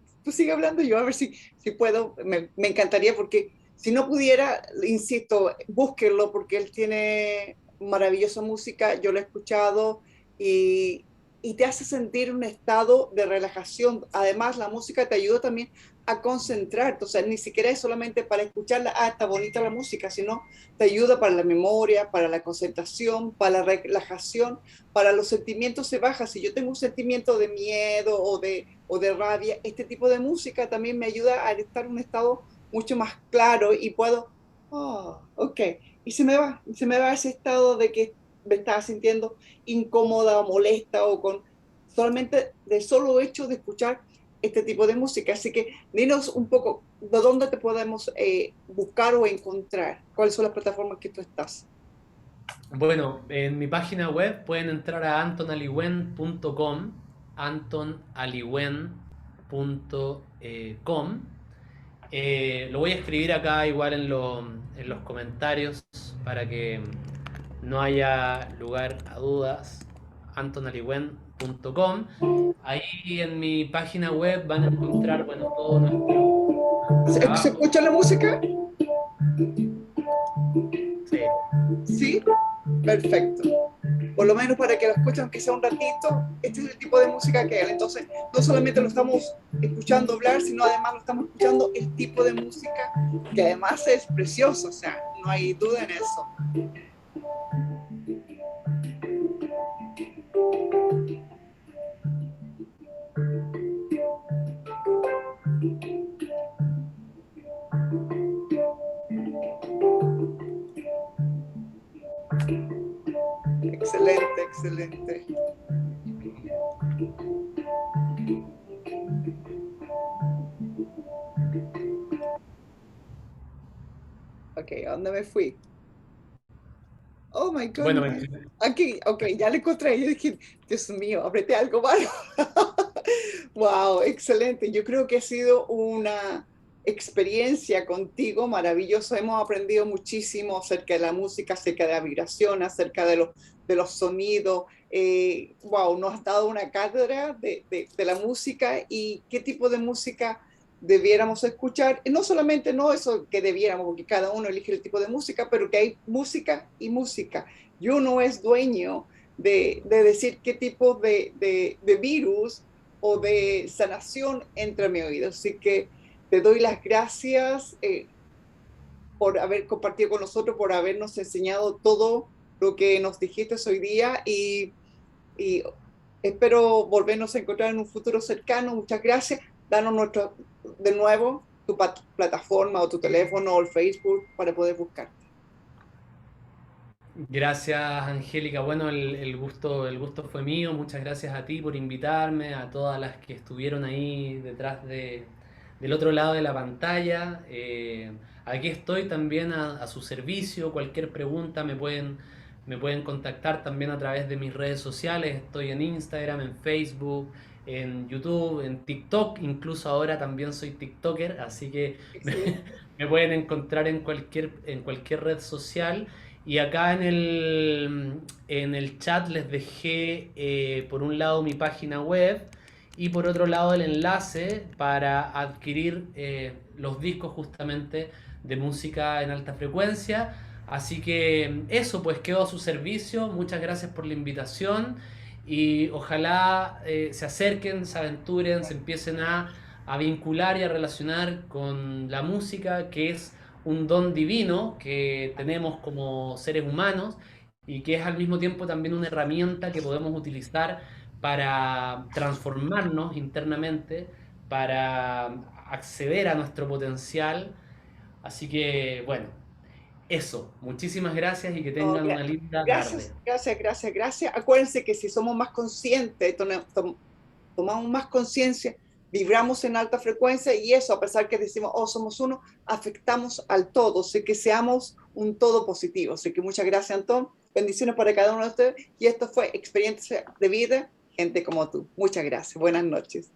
hablando. Yo a ver si puedo. Me encantaría porque si no pudiera, insisto, búsquenlo porque él tiene maravillosa música. Yo lo he escuchado y, y te hace sentir un estado de relajación. Además, la música te ayuda también a concentrarte, o sea, ni siquiera es solamente para escucharla, está bonita la música, sino te ayuda para la memoria, para la concentración, para la relajación, para los sentimientos se baja. Si yo tengo un sentimiento de miedo o de rabia, este tipo de música también me ayuda a estar en un estado mucho más claro y puedo, oh, ok, y se me va ese estado de que me estaba sintiendo incómoda o molesta o con solamente de solo hecho de escuchar este tipo de música. Así que dinos un poco de dónde te podemos buscar o encontrar, cuáles son las plataformas que tú estás. Bueno, en mi página web pueden entrar a antonaliwen.com, antonaliwen.com. Lo voy a escribir acá igual en los comentarios para que no haya lugar a dudas. antonaliwen.com. Ahí en mi página web van a encontrar, bueno, todo nuestro ¿Se trabajo. escucha la música? Sí. Sí, perfecto. Por lo menos para que la escuchen, aunque sea un ratito, este es el tipo de música que hay. Entonces, no solamente lo estamos escuchando hablar, sino además lo estamos escuchando el tipo de música, que además es precioso, o sea, no hay duda en eso. Excelente, excelente. Ok, ¿a dónde me fui? Oh my Bueno, goodness. Aquí, ok, ya le encontré. Yo dije, Dios mío, apreté algo malo. Wow, excelente. Yo creo que ha sido una experiencia contigo maravillosa. Hemos aprendido muchísimo acerca de la música, acerca de la vibración, acerca de los sonidos. Wow, nos has dado una cátedra de la música y qué tipo de música debiéramos escuchar. Y no solamente no eso que debiéramos, porque cada uno elige el tipo de música, pero que hay música y música. Y uno es dueño de decir qué tipo de virus o de sanación entra a mi oído. Así que te doy las gracias por haber compartido con nosotros, por habernos enseñado todo lo que nos dijiste hoy día y espero volvernos a encontrar en un futuro cercano. Muchas gracias. Danos de nuevo tu plataforma o tu teléfono o el Facebook para poder buscarte. Gracias, Angélica. Bueno, el gusto fue mío. Muchas gracias a ti por invitarme, a todas las que estuvieron ahí detrás del otro lado de la pantalla. Aquí estoy también a su servicio. Cualquier pregunta me pueden contactar también a través de mis redes sociales. Estoy en Instagram, en Facebook, en YouTube, en TikTok. Incluso ahora también soy TikToker, así que Excelente. me pueden encontrar en cualquier red social. Y acá en el chat les dejé por un lado mi página web y por otro lado el enlace para adquirir los discos justamente de música en alta frecuencia. Así que eso, pues quedo a su servicio. Muchas gracias por la invitación y ojalá se acerquen, se aventuren, se empiecen a vincular y a relacionar con la música, que es un don divino que tenemos como seres humanos y que es al mismo tiempo también una herramienta que podemos utilizar para transformarnos internamente, para acceder a nuestro potencial. Así que, bueno, eso. Muchísimas gracias y que Oh, tengan una linda tarde. gracias, gracias, gracias, gracias. Acuérdense que si somos más conscientes, tomamos más conciencia, vibramos en alta frecuencia y eso, a pesar que decimos, oh, somos uno, afectamos al todo. Así que seamos un todo positivo. Así que muchas gracias, Antón. Bendiciones para cada uno de ustedes. Y esto fue Experiencia de Vida, gente como tú. Muchas gracias. Buenas noches.